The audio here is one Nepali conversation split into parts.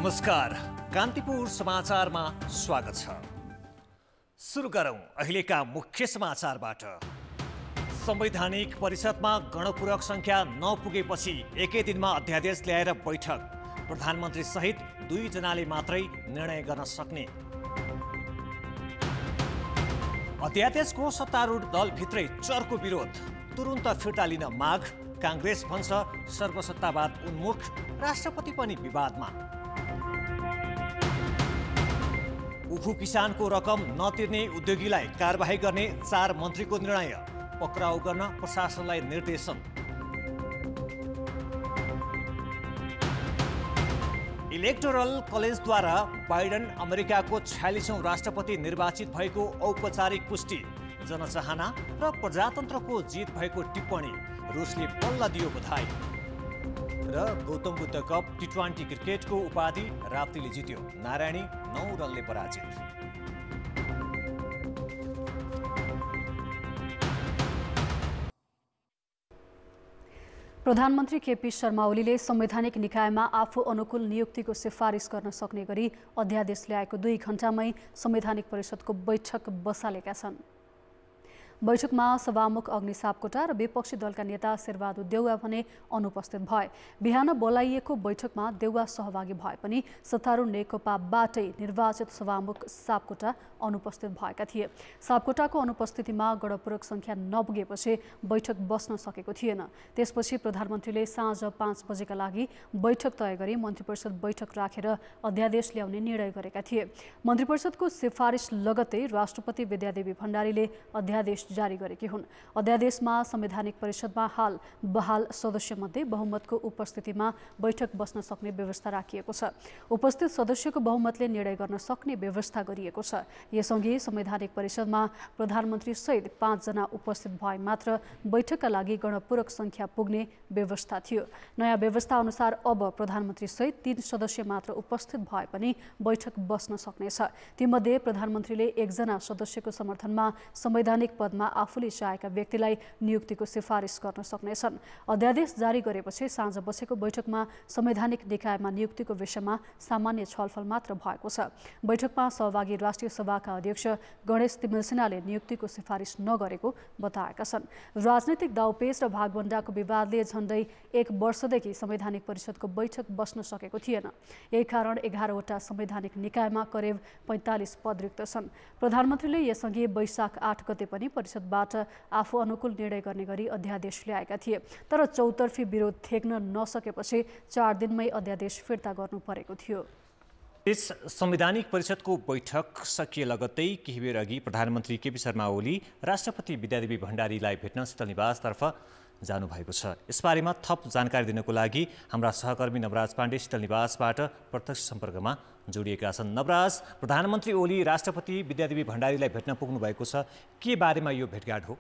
नमस्कार, कान्तिपुर समाचारमा स्वागत छ। सुरु गरौं अहिलेका मुख्य समाचारबाट। संवैधानिक परिषदमा गणपूरक संख्या नपुगेपछि एकै दिनमा अध्यादेश ल्याएर बैठक। प्रधानमन्त्री सहित 2 जनाले मात्रै निर्णय गर्न सक्ने। अध्यादेशको सत्तारूढ दलभित्रै चर्को विरोध, तुरुन्त फिर्ता लिन माग। कांग्रेस भन्छ सर्वसत्तावाद उन्मुख, राष्ट्रपति पनि विवादमा। उखु किसानको रकम नतिर्ने उद्योगीलाई कारबाही गर्ने 4 मन्त्रीको निर्णय, पक्राउ गर्न प्रशासनलाई निर्देशन। इलेक्टोरल कलेजद्वारा बाइडेन अमेरिकाको 46औं राष्ट्रपति निर्वाचित भएको औपचारिक पुष्टि। जनचाहना र प्रजातन्त्रको जित भएको टिप्पणी, रुसले बल्ल दियो बधाई। र गौतम बुद्ध कप टी20 क्रिकेटको उपाधि राप्तीले जित्यो, नारायणी 9 रनले पराजित। प्रधानमन्त्री केपी शर्मा ओलीले संवैधानिक निकायमा आफू अनुकूल नियुक्तिको सिफारिस गर्न सक्ने गरी अध्यादेश ल्याएको 2 घण्टामै संवैधानिक परिषदको बैठक बसालेका छन्। बैठकमा सभामुख अग्नि सापकोटा र विपक्षी दलका नेता शेरबहादुर देउवा भने अनुपस्थित भए। बिहान बोलाइएको बैठकमा देउवा सहभागी भए पनि सत्तारूढ नेकपाबाटै निर्वाचित सभामुख सापकोटा अनुपस्थित भएका थिए। सापकोटाको अनुपस्थितिमा गणपूरक संख्या नपुगेपछि बैठक बस्न सकेको थिएन। त्यसपछि प्रधानमन्त्रीले साँझ 5 बजेका लागि बैठक तय गरी मन्त्रीपरिषद बैठक राखेर अध्यादेश ल्याउने निर्णय गरेका थिए। मन्त्रीपरिषदको सिफारिस लगत्तै राष्ट्रपति विद्यादेवी भण्डारीले अध्यादेश जारी गरेकी हुन्। अध्यादेशमा संवैधानिक परिषदमा हाल बहाल सदस्यमध्ये बहुमतको उपस्थितिमा बैठक बस्न सक्ने व्यवस्था राखिएको छ। उपस्थित सदस्यको बहुमतले निर्णय गर्न सक्ने व्यवस्था गरिएको छ। यसअघि संवैधानिक परिषदमा प्रधानमन्त्री सहित 5 जना उपस्थित भए मात्र बैठकका लागि गणपूरक संख्या पुग्ने व्यवस्था थियो। नयाँ व्यवस्था अनुसार अब प्रधानमन्त्री सहित 3 सदस्य मात्र उपस्थित भए पनि बैठक बस्न सक्नेछ। तीमध्ये प्रधानमन्त्रीले 1 जना सदस्यको समर्थनमा संवैधानिक पदमा आफूले चाहेका व्यक्तिलाई नियुक्तिको सिफारिस गर्न सक्नेछन्। अध्यादेश जारी गरेपछि साँझ बसेको बैठकमा संवैधानिक निकायमा नियुक्तिको विषयमा सामान्य छलफल मात्र भएको छ। बैठकमा सहभागी राष्ट्रिय सभाका अध्यक्ष गणेश तिमिल सिन्हाले नियुक्तिको सिफारिस नगरेको बताएका छन्। राजनीतिक दाउपेच र भागभण्डाको विवादले झण्डै 1 वर्षदेखि संवैधानिक परिषदको बैठक बस्न सकेको थिएन। यही कारण 11 वटा संवैधानिक निकायमा करिब 45 पद रिक्त छन्। प्रधानमन्त्रीले यसअघि वैशाख 8 गते पनि परिषदबाट आफू अनुकूल निर्णय गर्ने गरी अध्यादेश ल्याएका थिए, तर चौतर्फी विरोध थेक्न नसकेपछि 4 दिनमै अध्यादेश फिर्ता गर्नु परेको थियो। यस संवैधानिक परिषदको बैठक सकिए लगत्तै केही बेर अघि प्रधानमन्त्री केपी शर्मा ओली राष्ट्रपति विद्यादेवी भण्डारीलाई भेट्न शीतल निवासतर्फ जानुभएको छ। यसबारेमा थप जानकारी दिनको लागि हाम्रा सहकर्मी नवराज पाण्डे शीतल निवासबाट प्रत्यक्ष सम्पर्कमा जोडिएका छन्। नवराज, प्रधानमन्त्री ओली राष्ट्रपति विद्यादेवी भण्डारीलाई भेट्न पुग्नु भएको छ, के बारेमा यो भेटघाट हो?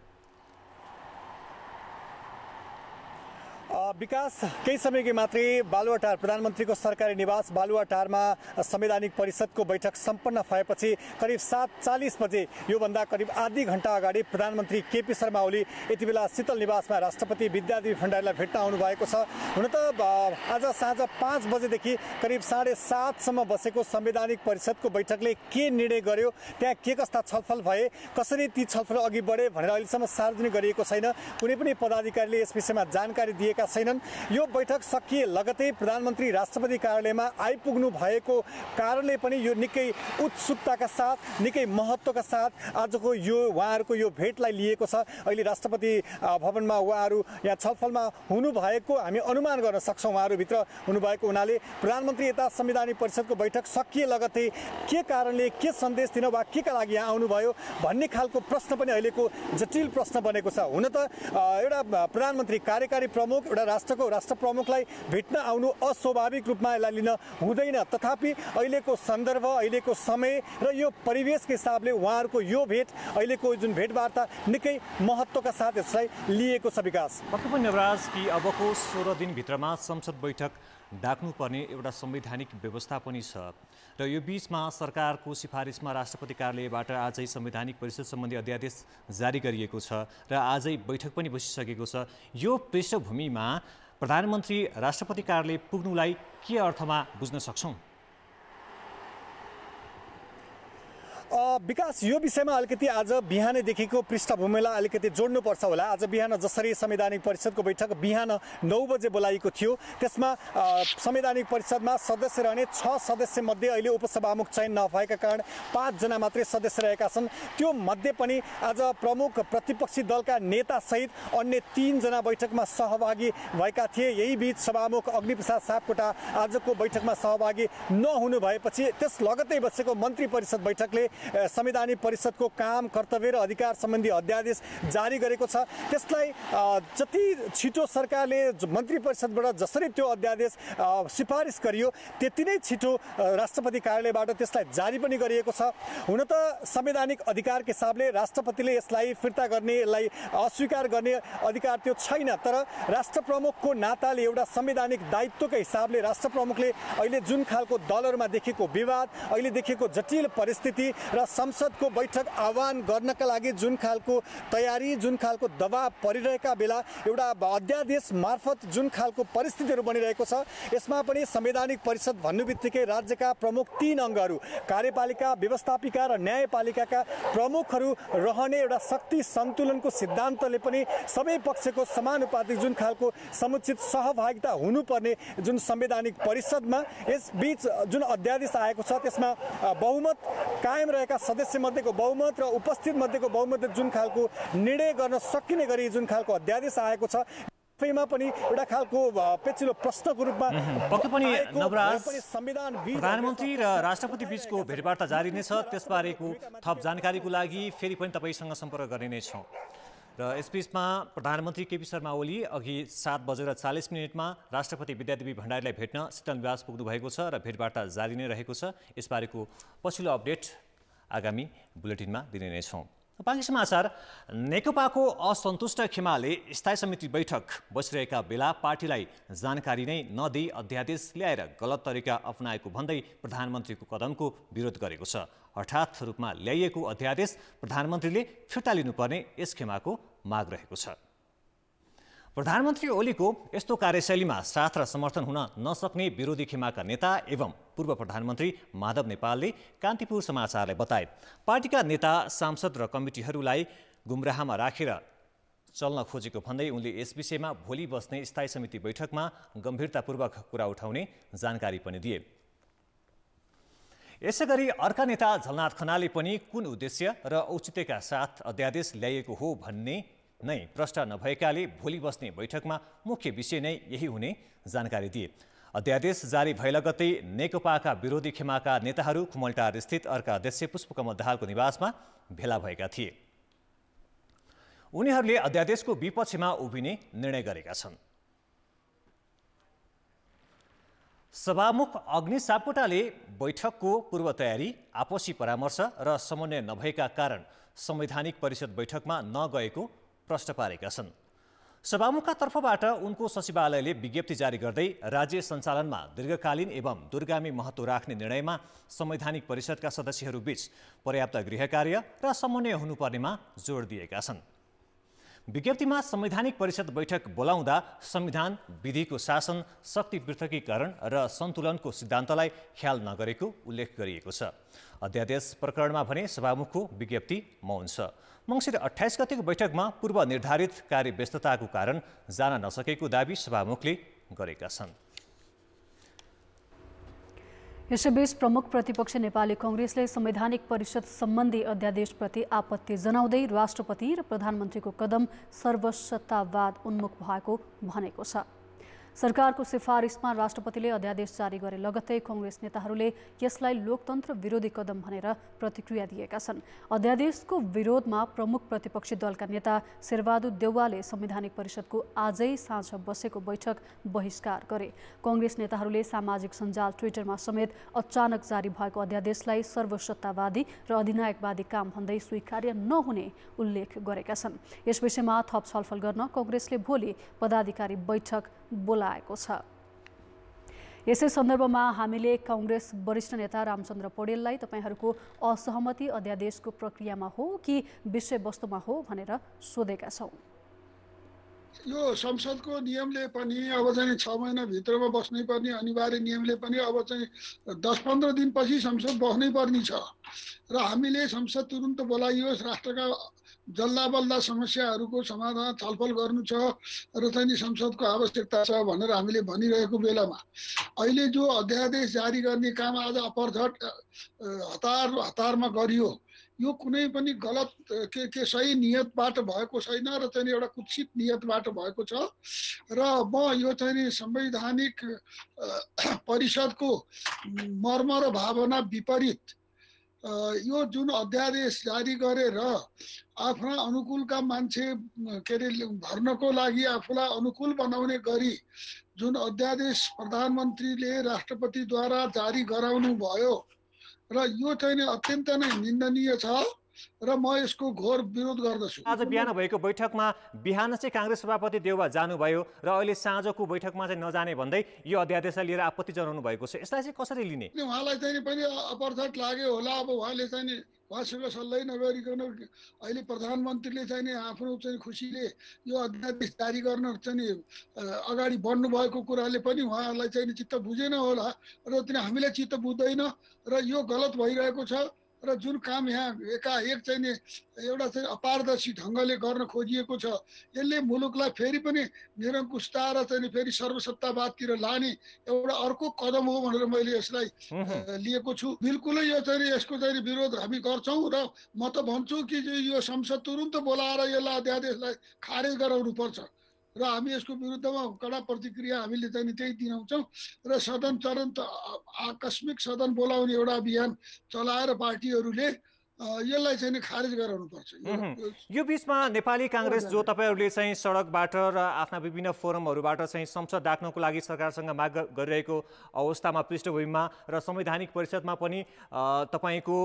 विकास, केही समयकै मात्रै बालुवाटार प्रधानमन्त्रीको सरकारी निवास बालुवाटारमा संवैधानिक परिषदको बैठक सम्पन्न भएपछि करिब 7:40 बजे योभन्दा करिब आधी घण्टा अगाडि प्रधानमन्त्री केपी शर्मा ओली यति बेला शीतल निवासमा राष्ट्रपति विद्यादेवी भण्डारीलाई भेट्न आउनु भएको छ। हुन त आज साँझ 5 बजेदेखि करिब 7:30 सम्म बसेको संवैधानिक परिषदको बैठकले के निर्णय गर्यो, त्यहाँ के कस्ता छलफल भए, कसरी ती छलफल अघि बढे भनेर अहिलेसम्म सार्वजनिक गरिएको छैन। कुनै पनि पदाधिकारीले यस विषयमा जानकारी दिएका छैनन्। यो बैठक सकिए लगतै प्रधानमन्त्री राष्ट्रपति कार्यालयमा आइपुग्नु भएको कारणले पनि यो निकै उत्सुकताका साथ, निकै महत्त्वका साथ आजको यो उहाँहरूको यो भेटलाई लिएको छ। अहिले राष्ट्रपति भवनमा उहाँहरू यहाँ छलफलमा हुनुभएको हामी अनुमान गर्न सक्छौँ। उहाँहरूभित्र हुनुभएको हुनाले प्रधानमन्त्री यता संवैधानिक परिषदको बैठक सकिए लगतै के कारणले के सन्देश दिन वा के का लागि यहाँ आउनुभयो भन्ने खालको प्रश्न पनि अहिलेको जटिल प्रश्न बनेको छ। हुन त एउटा प्रधानमन्त्री कार्यकारी प्रमुख एउटा राष्ट्रको राष्ट्र प्रमुखलाई भेट्न आउनु अस्वाभाविक रूपमा यसलाई लिन हुँदैन। तथापि अहिलेको सन्दर्भ, अहिलेको समय र यो परिवेशको हिसाबले उहाँहरूको यो भेट, अहिलेको जुन भेटवार्ता निकै महत्त्वका साथ यसलाई लिएको छ। विकास, पक्कै पनि नवराज कि अबको 16 दिनभित्रमा संसद बैठक डाक्नुपर्ने एउटा संवैधानिक व्यवस्था पनि छ र यो बीचमा सरकारको सिफारिसमा राष्ट्रपति कार्यालयबाट आजै संवैधानिक परिषद सम्बन्धी अध्यादेश जारी गरिएको छ र आजै बैठक पनि बसिसकेको छ। यो पृष्ठभूमिमा प्रधानमन्त्री राष्ट्रपति कार्यालय पुग्नुलाई के अर्थमा बुझ्न सक्छौँ? विकास यो विषयमा अलिकति आज बिहानैदेखिको पृष्ठभूमिलाई अलिकति जोड्नुपर्छ होला। आज बिहान जसरी संवैधानिक परिषदको बैठक बिहान 9 बजे बोलाइएको थियो, त्यसमा संवैधानिक परिषदमा सदस्य रहने 6 सदस्य मध्ये अहिले उपसभामुख चयन नभएका कारण 5 जना मात्रै सदस्य रहेका छन्। त्यो मध्ये पनि आज प्रमुख प्रतिपक्षी दलका नेता सहित अन्य 3 जना बैठकमा सहभागी भएका थिए। यही बीच सभामुख अग्निप्रसाद सापकोटा आजको बैठकमा सहभागी नहुनु भएपछि त्यस लगत्तै बसेको मन्त्री परिषद बैठकले संवैधानिक परिषदको काम, कर्तव्य र अधिकार सम्बन्धी अध्यादेश जारी गरेको छ। त्यसलाई जति छिटो सरकारले मन्त्री परिषदबाट जसरी त्यो अध्यादेश सिफारिस गरियो त्यति नै छिटो राष्ट्रपति कार्यालयबाट त्यसलाई जारी पनि गरिएको छ। हुन त संवैधानिक अधिकारको हिसाबले राष्ट्रपतिले यसलाई फिर्ता गर्ने, यसलाई अस्वीकार गर्ने अधिकार त्यो छैन। तर राष्ट्र प्रमुखको नाताले एउटा संवैधानिक दायित्वको हिसाबले राष्ट्र प्रमुखले अहिले जुन खालको दलहरूमा देखेको विवाद, अहिले देखेको जटिल परिस्थिति र संसदको बैठक आह्वान गर्नका लागि जुन खालको तयारी, जुन खालको दबाव परिरहेका बेला एउटा अध्यादेश मार्फत जुन खालको परिस्थितिहरू बनिरहेको छ, यसमा पनि संवैधानिक परिषद भन्नुबित्तिकै राज्यका प्रमुख 3 अङ्गहरू कार्यपालिका, व्यवस्थापिका र न्यायपालिकाका प्रमुखहरू रहने एउटा शक्ति सन्तुलनको सिद्धान्तले पनि सबै पक्षको समानुपातिक जुन खालको समुचित सहभागिता हुनुपर्ने जुन संवैधानिक परिषदमा यसबीच जुन अध्यादेश आएको छ त्यसमा बहुमत कायम रहेका सदस्य मध्येको बहुमत र उपस्थित मध्येको बहुमत जुन खालको निर्णय गर्न सकिने गरी जुन खालको अध्यादेश आएको छ त्यसमा पनि एउटा खालको पेचिलो प्रश्नको रूपमा पक्कै पनि नवराज प्रधानमन्त्री र राष्ट्रपति बीचको भेटवार्ता जारी नै छ। त्यसबारेको थप जानकारीको लागि फेरि पनि तपाईसँग सम्पर्क गर्ने नै छौँ। र यसबीचमा प्रधानमन्त्री केपी शर्मा ओली अघि 7:40 राष्ट्रपति विद्यादेवी भण्डारीलाई भेट्न शीतलनिवास पुग्नु भएको छ र भेटवार्ता जारी नै रहेको छ। यसबारेको पछिल्लो अपडेट आगामी बुलेटिनमा दिने नै छौँ। बाँकी समाचार, नेकपाको असन्तुष्ट खेमाले स्थायी समिति बैठक बसिरहेका बेला पार्टीलाई जानकारी नै नदिई अध्यादेश ल्याएर गलत तरिका अपनाएको भन्दै प्रधानमन्त्रीको कदमको विरोध गरेको छ। हठात रूपमा ल्याइएको अध्यादेश प्रधानमन्त्रीले फिर्ता लिनुपर्ने यस खेमाको माग रहेको छ। प्रधानमन्त्री ओलीको यस्तो कार्यशैलीमा साथ र समर्थन हुन नसक्ने विरोधी खेमाका नेता एवं पूर्व प्रधानमन्त्री माधव नेपालले कान्तिपुर समाचारलाई बताए। पार्टीका नेता, सांसद र कमिटीहरूलाई गुमराहमा राखेर चल्न खोजेको भन्दै उनले यस विषयमा भोलि बस्ने स्थायी समिति बैठकमा गम्भीरतापूर्वक कुरा उठाउने जानकारी पनि दिए। यसैगरी अर्का नेता झलनाथ खनालले पनि कुन उद्देश्य र औचित्यका साथ अध्यादेश ल्याइएको हो भन्ने नै प्रश्न नभएकाले भोलि बस्ने बैठकमा मुख्य विषय नै यही हुने जानकारी दिए। अध्यादेश जारी भए लगत्तै नेकपाका विरोधी खेमाका नेताहरू खुमलटार स्थित अर्का अध्यक्ष पुष्पकमल दाहालको निवासमा भेला भएका थिए। उनीहरूले अध्यादेशको विपक्षमा उभिने निर्णय गरेका छन्। सभामुख अग्नि सापकोटाले बैठकको पूर्व तयारी, आपसी परामर्श र समन्वय नभएका कारण संवैधानिक परिषद बैठकमा नगएको प्रश्न पारेका छन्। सभामुखका तर्फबाट उनको सचिवालयले विज्ञप्ति जारी गर्दै राज्य सञ्चालनमा दीर्घकालीन एवं दूरगामी महत्त्व राख्ने निर्णयमा संवैधानिक परिषदका सदस्यहरूबीच पर्याप्त गृहकार्य र समन्वय हुनुपर्नेमा जोड दिएका छन्। विज्ञप्तिमा संवैधानिक परिषद बैठक बोलाउँदा संविधान, विधिको शासन, शक्ति पृथकीकरण र सन्तुलनको सिद्धान्तलाई ख्याल नगरेको उल्लेख गरिएको छ। अध्यादेश प्रकरणमा भने सभामुखको विज्ञप्ति मौन छ। मङ्सिर 28 गतेको बैठकमा पूर्व निर्धारित कार्यव्यस्तताको कारण जान नसकेको दाबी सभामुखले गरेका छन्। यसैबीच प्रमुख प्रतिपक्ष नेपाली कांग्रेसले संवैधानिक परिषद सम्बन्धी अध्यादेशप्रति आपत्ति जनाउँदै राष्ट्रपति र प्रधानमन्त्रीको कदम सर्वसत्तावाद उन्मुख भएको भनेको छ। सरकारको सिफारिसमा राष्ट्रपतिले अध्यादेश जारी गरे लगत्तै कांग्रेस नेताहरूले यसलाई लोकतन्त्र विरोधी कदम भनेर प्रतिक्रिया दिएका छन्। अध्यादेशको विरोधमा प्रमुख प्रतिपक्षी दलका नेता शेरबहादुर देउवाले संवैधानिक परिषदको आजै साँझ बसेको बैठक बहिष्कार गरे। कांग्रेस नेताहरूले सामाजिक सञ्जाल ट्विटरमा समेत अचानक जारी भएको अध्यादेशलाई सर्वसत्तावादी र अधिनायकवादी काम भन्दै स्वीकार्य नहुने उल्लेख गरेका छन्। यस विषयमा थप छलफल गर्न कांग्रेसले भोलि पदाधिकारी बैठक बोलाएको छ। यसै सन्दर्भमा हामीले कांग्रेस वरिष्ठ नेता रामचन्द्र पौडेललाई तपाईहरूको असहमति अध्यादेशको प्रक्रियामा हो कि विषयवस्तुमा हो भनेर सोधेका छौँ। यो संसदको नियमले पनि अब चाहिँ 6 महिनाभित्रमा बस्नै पर्ने अनिवार्य नियमले पनि अब चाहिँ 10-15 दिनपछि संसद बस्नै पर्ने छ र हामीले संसद तुरुन्त बोलाइयोस्, राष्ट्रका जल्दाबल्दा समस्याहरूको समाधान छलफल गर्नु छ र चाहिँ संसदको आवश्यकता छ भनेर हामीले भनिरहेको बेलामा अहिले जो अध्यादेश जारी गर्ने काम आज अपरझट हतारमा गरियो, यो कुनै पनि गलत के सही नियतबाट भएको छैन र चाहिँ एउटा कुत्सित नियतबाट भएको छ र म यो चाहिँ संवैधानिक परिषदको मर्म र भावना विपरीत यो जुन अध्यादेश जारी गरेर आफ्ना अनुकूलका मान्छे के अरे भर्नको लागि आफूलाई अनुकूल बनाउने गरी जुन अध्यादेश प्रधानमन्त्रीले राष्ट्रपतिद्वारा जारी गराउनु भयो र यो चाहिँ अत्यन्त नै निन्दनीय छ र म यसको घोर विरोध गर्दछु। आज बिहान भएको बैठकमा बिहान चाहिँ कांग्रेस सभापति देउबा जानुभयो र अहिले साँझको बैठकमा चाहिँ नजाने भन्दै यो अध्यादेशलाई लिएर आपत्ति जनाउनु भएको छ। यसलाई चाहिँ कसरी लिने? उहाँलाई चाहिँ पनि अपरझट लाग्यो होला। अब उहाँले चाहिँ उहाँसँग सल्लाह नगरिकन अहिले प्रधानमन्त्रीले चाहिँ आफ्नो चाहिँ खुसीले यो अध्यादेश जारी गर्न चाहिँ अगाडि बढ्नु भएको कुराले पनि उहाँलाई चाहिँ चित्त बुझेन होला र हामीलाई चित्त बुझ्दैन र यो गलत भइरहेको छ र जुन काम यहाँ एकाएक चाहिँ एउटा चाहिँ अपारदर्शी ढङ्गले गर्न खोजिएको छ यसले मुलुकलाई फेरि पनि निरङ्कुशता र चाहिँ फेरि सर्वसत्तावादतिर लाने एउटा अर्को कदम हो भनेर मैले यसलाई लिएको छु। बिल्कुलै यो चाहिँ यसको चाहिँ विरोध हामी गर्छौँ र म त भन्छु कि यो संसद तुरुन्त बोलाएर यसलाई अध्यादेशलाई खारेज गराउनु पर्छ र हामी यसको विरुद्धमा कडा प्रतिक्रिया हामीले चाहिँ त्यही दिन्छौँ र सदन तुरन्त आकस्मिक सदन बोलाउने एउटा अभियान चलाएर पार्टीहरूले यसलाई चाहिँ खारेज गराउनुपर्छ। यो बीचमा नेपाली कांग्रेस जो तपाईहरूले चाहिँ सडकबाट र आफ्ना विभिन्न फोरमहरूबाट चाहिँ संसद डाक्नको लागि सरकारसँग माग गरिरहेको अवस्थामा पृष्ठभूमिमा र संवैधानिक परिषदमा पनि तपाईको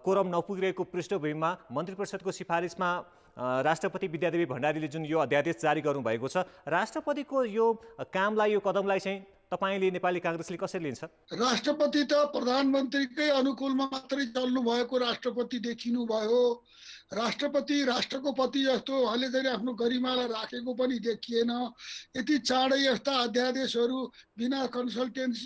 कोरम नपुगिरहेको पृष्ठभूमिमा मन्त्री परिषदको सिफारिसमा राष्ट्रपति विद्यादेवी भण्डारीले जुन यो अध्यादेश जारी गर्नुभएको छ, राष्ट्रपतिको यो कामलाई यो कदमलाई चाहिँ तपाईले नेपाली कांग्रेसले कसरी लिन्छ? राष्ट्रपति त प्रधानमन्त्रीकै अनुकूलमा मात्रै चल्नु भएको राष्ट्रपति देखिनु भयो। राष्ट्रपति राष्ट्रको पति जस्तो उहाँले चाहिँ आफ्नो गरिमालाई राखेको पनि देखिएन। यति चाँडै यस्ता अध्यादेशहरू बिना कन्सल्टेन्स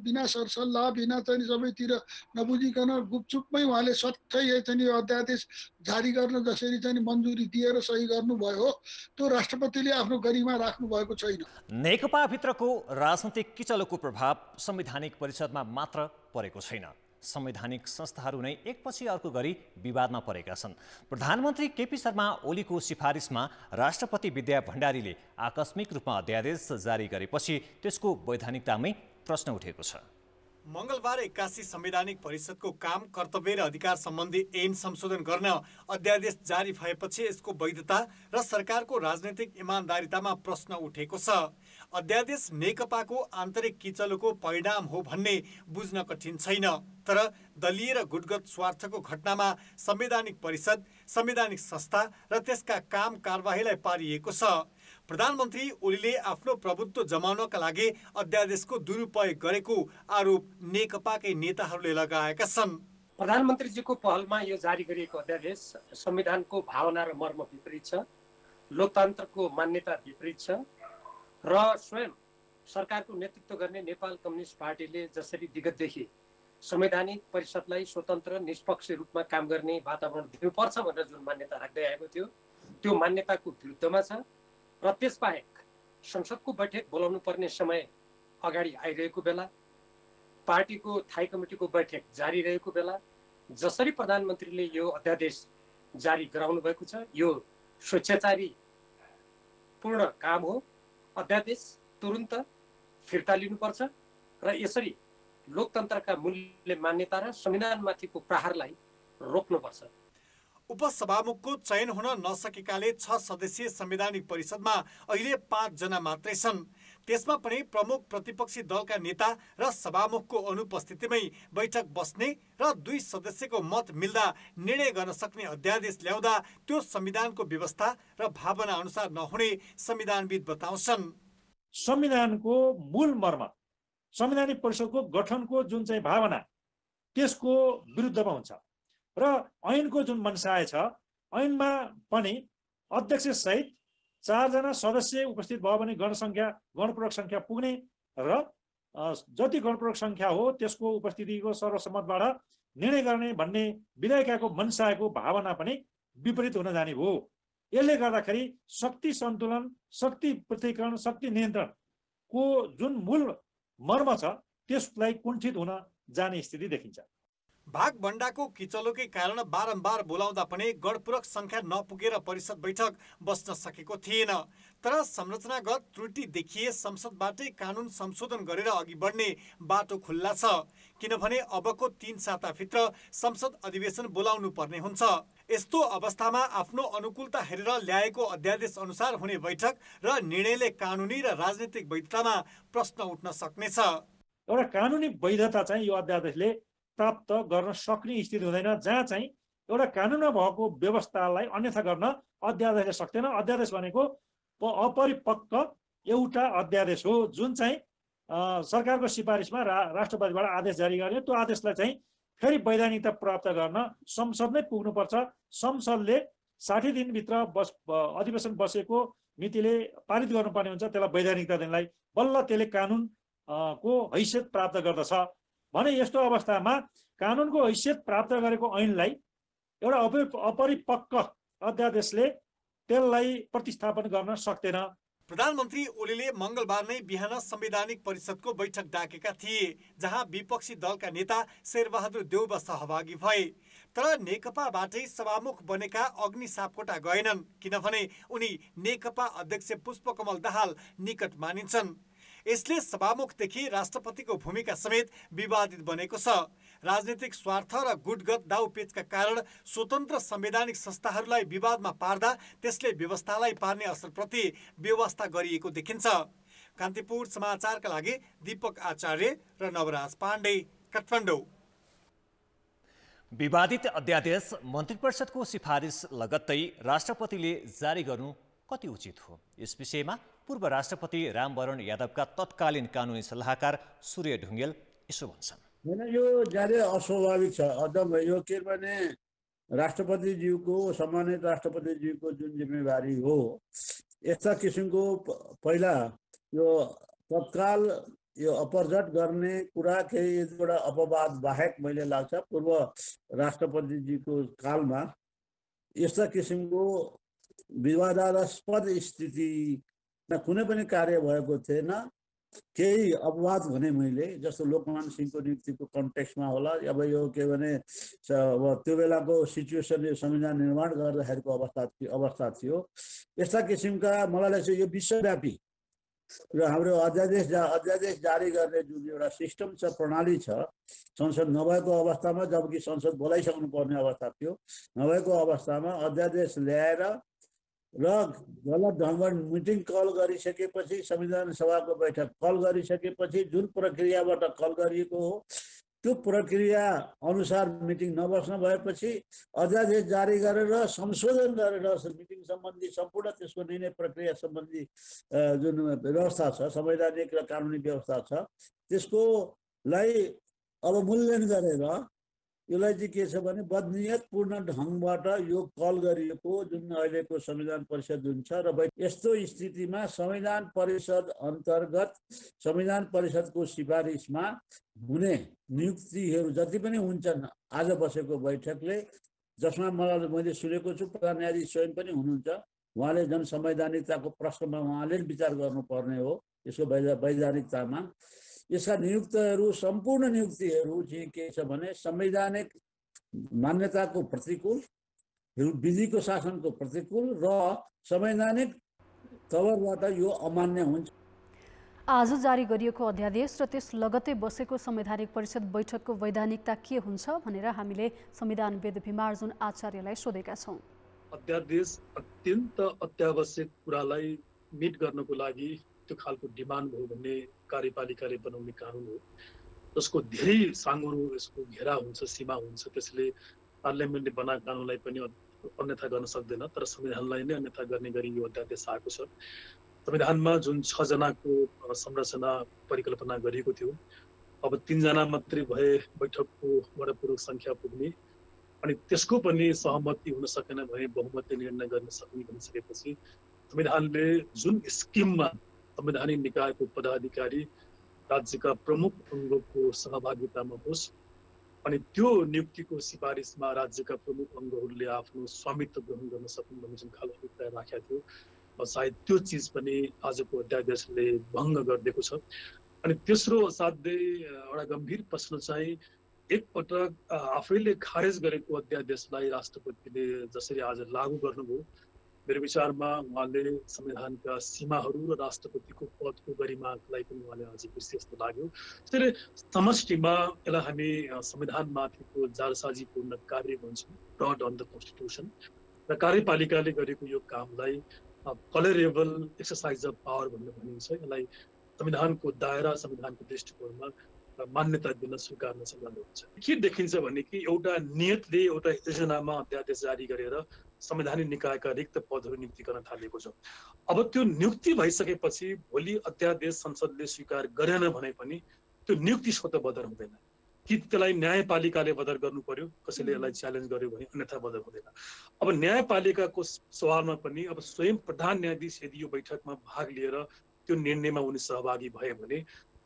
बिना सरसल्लाह बिना चाहिँ सबैतिर नबुझिकन गुपचुपमै उहाँले सट्टै चाहिँ यो अध्यादेश जारी गर्न जसरी चाहिँ मन्जुरी दिएर सही गर्नुभयो त्यो राष्ट्रपतिले आफ्नो गरिमा राख्नु भएको छैन। नेकपा भित्रको राजनीतिक किचलोको प्रभाव संवैधानिक परिषदमा मात्र परेको छैन। संवैधानिक संस्थाहरू नै एकपछि अर्को गरी विवादमा परेका छन्। प्रधानमन्त्री केपी शर्मा ओलीको सिफारिसमा राष्ट्रपति विद्या भण्डारीले आकस्मिक रूपमा अध्यादेश जारी गरेपछि त्यसको वैधानिकतामै प्रश्न उठेको छ। मंगलबार 81 संवैधानिक परिषदको काम कर्तव्य र अधिकार सम्बन्धी ऐन संशोधन गर्न अध्यादेश जारी भएपछि यसको वैधता र सरकारको राजनैतिक इमानदारितामा प्रश्न उठेको छ। अध्यादेश नेकपाको आन्तरिक किचलोको परिणाम हो भन्ने बुझ्न कठिन छैन, तर दलीय र गुटगत स्वार्थको घटनामा संवैधानिक परिषद, संवैधानिक संस्था र त्यसका काम कारबाहीलाई पारिएको छ। प्रधानमन्त्री ओलीले आफ्नो प्रभुत्व जमाउनका लागि अध्यादेशको दुरुपयोग गरेको आरोप नेकपाकै नेताहरूले लगाएका छन्। प्रधानमन्त्रीजीको पहलमा यो जारी गरिएको अध्यादेश संविधानको भावना र मर्म विपरीत छ, लोकतन्त्रको मान्यता विपरीत छ र स्वयं सरकारको नेतृत्व गर्ने नेपाल कम्युनिस्ट पार्टीले जसरी विगतदेखि संवैधानिक परिषदलाई स्वतन्त्र निष्पक्ष रूपमा काम गर्ने वातावरण दिनुपर्छ भनेर जुन मान्यता राख्दै आएको थियो त्यो मान्यताको विरुद्धमा छ र त्यसबाहेक संसदको बैठक बोलाउनु पर्ने समय अगाडि आइरहेको बेला, पार्टीको थाई कमिटीको बैठक जारी रहेको बेला जसरी प्रधानमन्त्रीले यो अध्यादेश जारी गराउनु भएको छ यो स्वेच्छाचारी पूर्ण काम हो। अध्यादेश तुरुन्त फिर्ता लिनुपर्छ र यसरी लोकतन्त्रका मूल्य मान्यता र संविधानमाथिको प्रहारलाई रोक्नुपर्छ। उपसभामुखको चयन हुन नसकेकाले 6 सदस्यीय संवैधानिक परिषदमा अहिले 5 जना मात्रै छन्। त्यसमा पनि प्रमुख प्रतिपक्षी दलका नेता र सभामुखको अनुपस्थितिमै बैठक बस्ने र 2 सदस्यको मत मिल्दा निर्णय गर्न सक्ने अध्यादेश ल्याउँदा त्यो संविधानको व्यवस्था र भावना अनुसार नहुने संविधानविद बताउँछन्। संविधानको मूल मर्म, संवैधानिक परिषदको गठनको जुन चाहिँ भावना त्यसको विरुद्धमा हुन्छ र ऐनको जुन मनसाय छ ऐनमा पनि अध्यक्ष सहित 4 जना सदस्य उपस्थित भयो भने गणपूरक संख्या पुग्ने र जति गणपूरक संख्या हो त्यसको उपस्थितिको सर्वसम्मतबाट निर्णय गर्ने भन्ने विधेयकको मनसायको भावना पनि विपरीत हुन जाने हो। यसले गर्दाखेरि शक्ति सन्तुलन, शक्ति पृथकीकरण, शक्ति नियन्त्रणको जुन मूल मर्म छ त्यसलाई कुण्ठित हुन जाने स्थिति देखिन्छ। भागभण्डाको किचलोकै कारण बारम्बार बोलाउँदा पनि गणपूरक संख्या नपुगेर परिषद बैठक बस्न सकेको थिएन। तर संरचनागत त्रुटि देखिए संसदबाटै कानुन संशोधन गरेर अघि बढ्ने बाटो खुल्ला छ, किनभने अबको 3 साताभित्र संसद अधिवेशन बोलाउनु पर्ने हुन्छ। यस्तो अवस्थामा आफ्नो अनुकूलता हेरेर ल्याएको अध्यादेश अनुसार हुने बैठक र निर्णयले कानुनी र राजनीतिक वैधतामा प्रश्न उठ्न सक्नेछ। एउटा कानुनी वैधता चाहिँ यो अध्यादेशले प्राप्त गर्न सक्ने स्थिति हुँदैन, जहाँ चाहिँ एउटा कानुनमा भएको व्यवस्थालाई अन्यथा गर्न अध्यादेशले सक्दैन। अध्यादेश भनेको अपरिपक्व एउटा अध्यादेश हो जुन चाहिँ सरकारको सिफारिसमा राष्ट्रपतिबाट आदेश जारी गर्ने। त्यो आदेशलाई चाहिँ फेरि वैधानिकता प्राप्त गर्न संसद नै पुग्नुपर्छ। संसदले 60 दिनभित्र अधिवेशन बसेको मितिले पारित गर्नुपर्ने हुन्छ, त्यसलाई वैधानिकता दिनलाई बल्ल त्यसले कानुन को हैसियत प्राप्त गर्दछ भने यस्तो अवस्थामा कानुनको हैसियत प्राप्त गरेको ऐनलाई एउटा अपरिपक्व अध्यादेशले त्यसलाई प्रतिस्थापन गर्न सक्दैन। प्रधानमन्त्री ओलीले मंगलबार नै बिहान संवैधानिक परिषदको बैठक डाकेका थिए, जहाँ विपक्षी दलका नेता शेरबहादुर देउवा सहभागी भए। तर नेकपाबाटै सभामुख बनेका अग्नि सापकोटा गएनन्, किनभने उनी नेकपा अध्यक्ष पुष्पकमल दाहाल निकट मानिन्छन्। यसले सभामुखदेखि राष्ट्रपतिको भूमिका समेत विवादित बनेको छ। राजनीतिक स्वार्थ र गुटगत दाउपेचका कारण स्वतन्त्र संवैधानिक संस्थाहरूलाई विवादमा पार्दा त्यसले व्यवस्थालाई पार्ने असरप्रति व्यवस्था गरिएको देखिन्छ। कान्तिपुर समाचारका लागि दीपक आचार्य र नवराज पाण्डे, काठमाडौँ। विवादित अध्यादेश मन्त्रिपरिषदको सिफारिस लगत्तै राष्ट्रपतिले जारी गर्नु कति उचित हो? यस विषयमा पूर्व राष्ट्रपति रामवरण यादवका तत्कालीन कानुनी सल्लाहकार सूर्य ढुङ्गेल यसो भन्छन्। होइन, यो ज्यादै अस्वाभाविक छ। अझ यो के भने राष्ट्रपतिज्यूको, सम्मानित राष्ट्रपतिज्यूको जुन जिम्मेवारी हो, यस्ता किसिमको पहिला यो तत्काल यो अपरजट गर्ने कुरा केही एउटा अपवाद बाहेक मैले लाग्छ पूर्व राष्ट्रपतिजीको कालमा यस्ता किसिमको विवादास्पद स्थितिमा कुनै पनि कार्य भएको थिएन। केही अपवाद भने मैले जस्तो लोकमान सिंहको नियुक्तिको कन्टेक्स्टमा होला, अब यो के भने अब त्यो बेलाको सिचुएसनले संविधान निर्माण गर्दाखेरिको अवस्था थियो। यस्ता किसिमका मलाई लाग्छ यो विश्वव्यापी र हाम्रो अध्यादेश जारी गर्ने जुन एउटा सिस्टम छ, प्रणाली छ, संसद नभएको अवस्थामा, जबकि संसद बोलाइसक्नु पर्ने अवस्था थियो, नभएको अवस्थामा अध्यादेश ल्याएर र गलत ढङ्गबाट मिटिङ कल गरिसकेपछि, संविधान सभाको बैठक कल गरिसकेपछि जुन प्रक्रियाबाट कल गरिएको हो त्यो प्रक्रिया अनुसार मिटिङ नबस्न भएपछि अध्यादेश जारी गरेर संशोधन गरेर मिटिङ सम्बन्धी सम्पूर्ण त्यसको निर्णय प्रक्रिया सम्बन्धी जुन व्यवस्था छ, संवैधानिक र कानुनी व्यवस्था छ, त्यसकोलाई अब मूल्याङ्कन गरेर यसलाई चाहिँ के छ भने बदनियतपूर्ण ढङ्गबाट यो कल गरिएको जुन अहिलेको संविधान परिषद जुन छ र यस्तो स्थितिमा संविधान परिषद अन्तर्गत संविधान परिषदको सिफारिसमा हुने नियुक्तिहरू जति पनि हुन्छन् आज बसेको बैठकले, जसमा मैले सुनेको छु प्रधान न्यायाधीश स्वयं पनि हुनुहुन्छ, उहाँले जनसंवैधानिकताको प्रश्नमा उहाँले विचार गर्नुपर्ने हो यसको वैधानिकतामा। यसका नियुक्तिहरू सम्पूर्ण नियुक्तिहरू चाहिँ के छ भने संवैधानिक मान्यताको प्रतिकूल, विधिको शासनको प्रतिकूल र संवैधानिक तवरबाट यो अमान्य हुन्छ। आज जारी गरिएको अध्यादेश र त्यस लगत्तै बसेको संवैधानिक परिषद बैठकको वैधानिकता के हुन्छ भनेर हामीले संविधानविद भीमार्जुन आचार्यलाई सोधेका छौँ। अध्यादेश अत्यन्त अत्यावश्यक कुरालाई मिट गर्नको लागि त्यो खालको डिमान्ड हो भन्ने कार्यपालिकाले बनाउने कानुन हो, जसको धेरै साँगुरो यसको घेरा हुन्छ, सीमा हुन्छ। त्यसले पार्लियामेन्टले बनाएको कानुनलाई पनि अन्यथा गर्न सक्दैन, तर संविधानलाई नै अन्यथा गर्ने गरी यो अध्यादेश आएको छ। संविधानमा जुन 6 जनाको संरचना परिकल्पना गरिएको थियो, अब 3 जना मात्रै भए बैठकको गणपूरक संख्या पुग्ने, अनि त्यसको पनि सहमति हुन सकेन भने बहुमतले निर्णय गर्न सक्ने भनिसकेपछि संविधानले जुन स्किममा संवैधानिक निकायको पदाधिकारी राज्यका प्रमुख अङ्गको सहभागितामा होस् अनि त्यो नियुक्तिको सिफारिसमा राज्यका प्रमुख अङ्गहरूले आफ्नो स्वामित्व ग्रहण गर्न सकुन् भन्ने जुन खालको अभिप्राय राखेको थियो सायद त्यो चिज पनि आजको अध्यादेशले भङ्ग गरिदिएको छ। अनि तेस्रो असाध्यै एउटा गम्भीर प्रश्न चाहिँ एकपटक आफैले खारेज गरेको अध्यादेशलाई राष्ट्रपतिले जसरी आज लागू गर्नुभयो, मेरो विचारमा उहाँले संविधानका सीमाहरू र राष्ट्रपतिको पदको गरिमालाई पनि उहाँले अझै बिर्से जस्तो लाग्यो। त्यसैले समष्टिमा यसलाई हामी संविधानमाथिको जालसाजीपूर्ण कार्य भन्छौँ, फ्रड अन द कन्स्टिट्युसन, र कार्यपालिकाले गरेको यो कामलाई टलरेबल एक्सर्साइज अफ पावर भनेर भनिन्छ। यसलाई संविधानको दायरा, संविधानको दृष्टिकोणमा मान्यता दिन स्वीकार्न चाहिँ गाह्रो हुन्छ। के देखिन्छ भने कि एउटा नियतले एउटा योजनामा अध्यादेश जारी गरेर संवैधानिक निकायका रिक्त पदहरू नियुक्ति गर्न थालिएको छ। अब त्यो नियुक्ति भइसकेपछि भोलि अध्यादेश संसदले स्वीकार गरेन भने पनि त्यो नियुक्ति स्वतः बदर हुँदैन कि त्यसलाई न्यायपालिकाले बदर गर्नु पर्यो, कसैले यसलाई च्यालेन्ज गर्यो भने अन्यथा बदर हुँदैन। अब न्यायपालिकाको सवालमा पनि अब स्वयं प्रधान न्यायाधीश यदि यो बैठकमा भाग लिएर त्यो निर्णयमा उनी सहभागी भए भने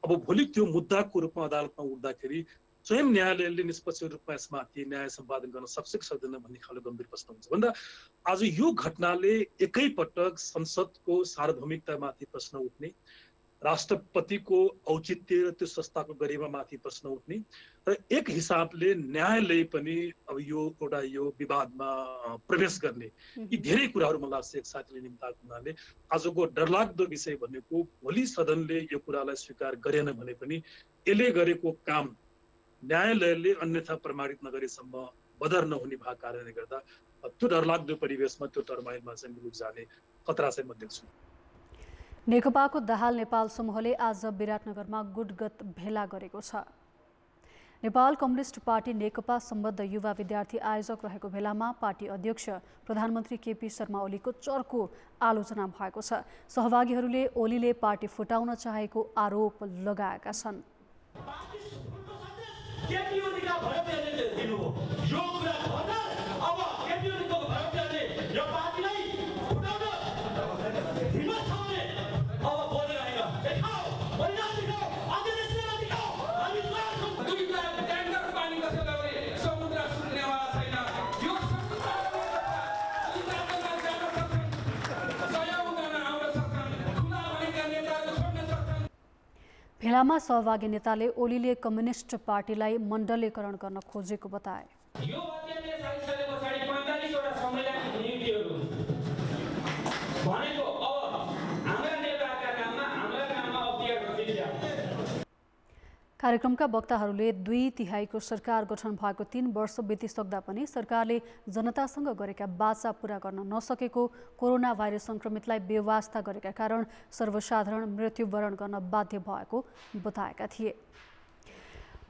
अब भोलि त्यो मुद्दाको रूपमा अदालतमा उठ्दाखेरि स्वयं न्यायालयले निष्पक्ष रूपमा यसमाथि न्याय सम्पादन गर्न सक्छ कि सक्दैन भन्ने खालको गम्भीर प्रश्न हुन्छ। भन्दा आज यो घटनाले एकैपटक संसदको सार्वभौमिकतामाथि प्रश्न उठ्ने, राष्ट्रपतिको औचित्य र त्यो संस्थाको गरिमामाथि प्रश्न उठ्ने र एक हिसाबले न्यायालय पनि अब यो एउटा यो विवादमा प्रवेश गर्ने, यी धेरै कुराहरू मलाई लाग्छ एक साथीले निम्ताएको हुनाले आजको डरलाग्दो विषय भनेको भोलि सदनले यो कुरालाई स्वीकार गरेन भने पनि यसले गरेको काम न्यायालयले अन्यथा प्रमाणित नगरेसम्म बदर नहुने भएको कारणले गर्दा त्यो डरलाग्दो परिवेशमा त्यो टर्माइलमा चाहिँ मुलुक जाने खतरा चाहिँ म देख्छु। नेकपाको दाहाल नेपाल समूहले आज विराटनगरमा गुटगत भेला गरेको छ। नेपाल कम्युनिस्ट पार्टी नेकपा सम्बद्ध युवा विद्यार्थी आयोजक रहेको भेलामा पार्टी अध्यक्ष प्रधानमन्त्री केपी शर्मा ओलीको चर्को आलोचना भएको छ। सहभागीहरूले ओलीले पार्टी फुटाउन चाहेको आरोप लगाएका छन्। भेलामा सहभागी नेताले ओलीले कम्युनिस्ट पार्टीलाई मण्डलीकरण गर्न खोजेको बताए। कार्यक्रमका वक्ताहरूले 2/3 सरकार गठन भएको 3 वर्ष बितिसक्दा पनि सरकारले जनतासँग गरेका वाचा पूरा गर्न नसकेको, कोरोना भाइरस संक्रमितलाई बेवास्ता गरेका कारण सर्वसाधारण मृत्युवरण गर्न बाध्य भएको बताएका थिए।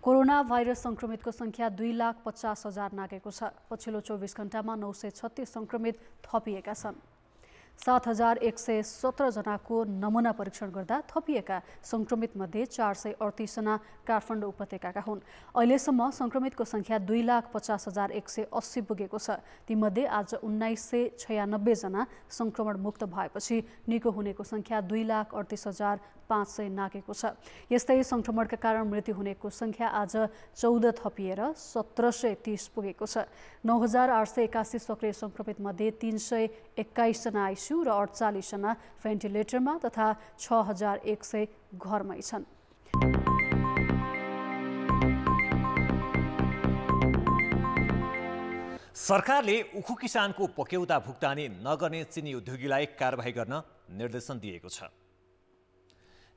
कोरोना भाइरस संक्रमितको संख्या 2,50,000 नागेको छ। पछिल्लो 24 घण्टामा 936 संक्रमित थपिएका छन्। 7,117 जनाको नमुना परीक्षण गर्दा थपिएका संक्रमितमध्ये 438 जना काठमाडौँ उपत्यकाका हुन्। अहिलेसम्म संक्रमितको संख्या 2,50,180 पुगेको छ। तीमध्ये आज 1996 जना संक्रमण मुक्त भएपछि निको हुनेको संख्या 2,38,500 नागेको छ। यस्तै संक्रमणका कारण मृत्यु हुनेको संख्या आज 14 थपिएर 1,730 पुगेको छ। 9,881 सक्रिय संक्रमितमध्ये 321 जना आइसियु र 48 जना भेन्टिलेटरमा तथा 6,100 घरमै छन्। सरकारले उखु किसानको पक्यौता भुक्तानी नगर्ने चिनी उद्योगीलाई कारबाही गर्न निर्देशन दिएको छ।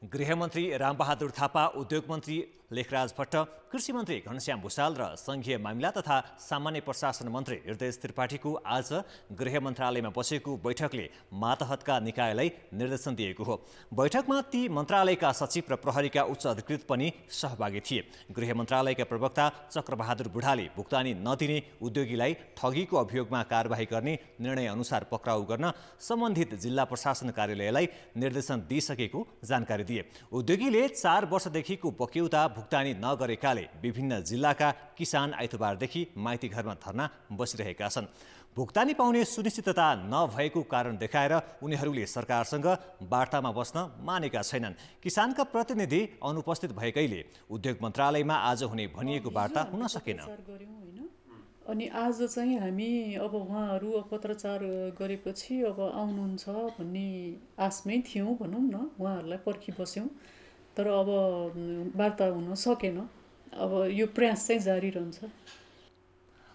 गृहमन्त्री रामबहादुर थापा, उद्योग मन्त्री लेखराज भट्ट, कृषि मन्त्री घनश्याम भुषाल र संघीय मामिला तथा सामान्य प्रशासन मन्त्री हृदय त्रिपाठीको आज गृह मन्त्रालयमा बसेको बैठकले मातहतका निकायलाई निर्देशन दिएको हो। बैठकमा ती मन्त्रालयका सचिव र प्रहरीका उच्च अधिकृत पनि सहभागी थिए। गृह मन्त्रालयका प्रवक्ता चक्रबहादुर बुढाले भुक्तानी नदिने उद्योगीलाई ठगीको अभियोगमा कारबाही गर्ने निर्णय अनुसार पक्राउ गर्न सम्बन्धित जिल्ला प्रशासन कार्यालयलाई निर्देशन दिइसकेको जानकारी दिए। उद्योगीले 4 वर्षदेखिको बक्यौता भुक्तानी नगरेकाले विभिन्न जिल्लाका किसान आइतबारदेखि माइती घरमा धरना बसिरहेका छन्। भुक्तानी पाउने सुनिश्चितता नभएको कारण देखाएर उनीहरूले सरकारसँग वार्तामा बस्न मानेका छैनन्। किसानका प्रतिनिधि अनुपस्थित भएकैले उद्योग मन्त्रालयमा आज हुने भनिएको वार्ता हुन सकेन। अनि आज चाहिँ हामी अब उहाँहरू पत्रचार गरेपछि अब आउनुहुन्छ भन्ने आशमै थियौँ भनौँ न, उहाँहरूलाई पर्खिबस्यौँ। तर अब वार्ता हुन सकेन। अब यो प्रयास चाहिँ जारी रहन्छ।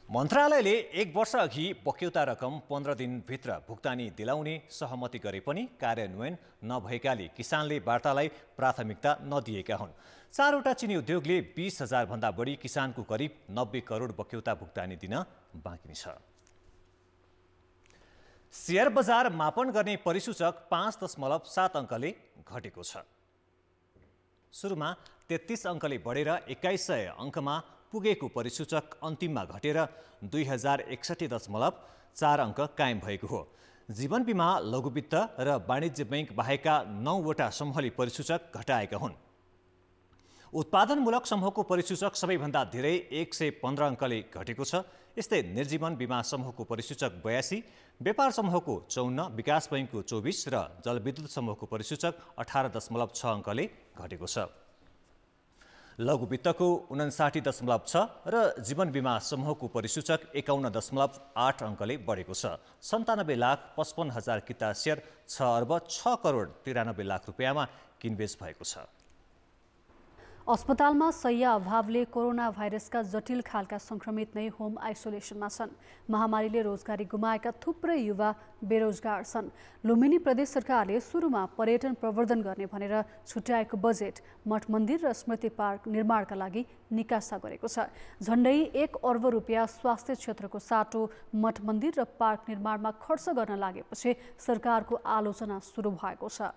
मन्त्रालयले 1 वर्ष अघि बक्यौता रकम 15 दिनभित्र भुक्तानी दिलाउने सहमति गरे पनि कार्यान्वयन नभएकाले किसानले वार्तालाई प्राथमिकता नदिएका हुन्। 4वटा चिनी उद्योगले 20,000 भन्दा बढी किसानको करिब 90 करोड बक्यौता भुक्तानी दिन बाँकी छ। शेयर बजार मापन गर्ने परिसूचक 5.7 अङ्कले घटेको छ। सुरुमा 33 अङ्कले बढेर 2100 अङ्कमा पुगेको परिसूचक अन्तिममा घटेर 2061.4 अङ्क कायम भएको हो। जीवन बिमा, लघुवित्त र वाणिज्य बैंक बाहेकका 9वटा समूहले परिसूचक घटाएका हुन्। उत्पादनमूलक समूहको परिसूचक सबैभन्दा धेरै 115 अङ्कले घटेको छ। यस्तै निर्जीवन बिमा समूहको परिसूचक 82, व्यापार समूहको 54, विकास बैंकको 24 र जलविद्युत समूहको परिसूचक 18.6 अङ्कले घटेको छ। लघुवित्तको 59.6 र जीवन बिमा समूहको परिसूचक 51.8 अङ्कले बढेको छ। 97,55,000 किता सेयर 6 अर्ब 6 करोड 93 लाख रुपियाँमा किनबेच भएको छ। अस्पतालमा शय्या अभावले कोरोना भाइरसका जटिल खालका संक्रमित नै होम आइसोलेसनमा छन्। महामारीले रोजगारी गुमाएका थुप्रै युवा बेरोजगार छन्। लुम्बिनी प्रदेश सरकारले सुरुमा पर्यटन प्रवर्धन गर्ने भनेर छुट्याएको बजेट मठ मन्दिर र स्मृति पार्क निर्माणका लागि निकासा गरेको छ। झन्डै 1 अर्ब रुपियाँ स्वास्थ्य क्षेत्रको साटो मठ मन्दिर र पार्क निर्माणमा खर्च गर्न लागेपछि सरकारको आलोचना सुरु भएको छ।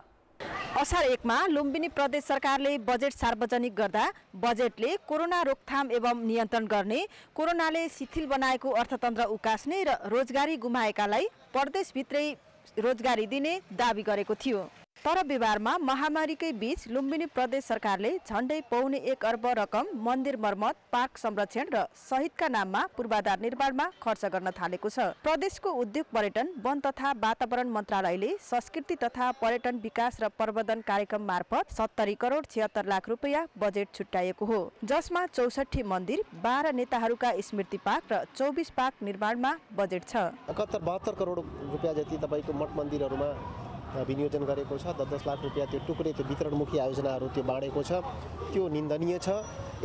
असार 1 मा लुम्बिनी प्रदेश सरकारले बजेट सार्वजनिक गर्दा बजेटले कोरोना रोकथाम एवं नियन्त्रण गर्ने, कोरोनाले शिथिल बनाएको अर्थतन्त्र उकास्ने र रोजगारी गुमाएकालाई प्रदेशभित्रै रोजगारी दिने दाबी गरेको थियो। तर व्यवहारमा महामारीकै बीच लुम्बिनी प्रदेश सरकारले झन्डै 1.25 अर्ब रकम मन्दिर मर्मत, पार्क संरक्षण र शहीदका नाममा पूर्वाधार निर्माणमा खर्च गर्न थालेको छ। प्रदेशको उद्योग, पर्यटन, वन तथा वातावरण मन्त्रालयले संस्कृति तथा पर्यटन विकास र प्रवर्धन कार्यक्रम मार्फत 70 करोड 76 लाख रुपियाँ बजेट छुट्याएको हो, जसमा 64 मन्दिर, 12 नेताहरूका स्मृति पार्क र 24 पार्क निर्माणमा बजेट छ। 71-72 करोड रुपियाँ जति तपाईको मठ मन्दिरहरूमा विनियोजन गरेको छ। 10-10 लाख रुपियाँ त्यो टुक्रे, त्यो वितरणमुखी आयोजनाहरू त्यो बाँडेको छ। त्यो निन्दनीय छ।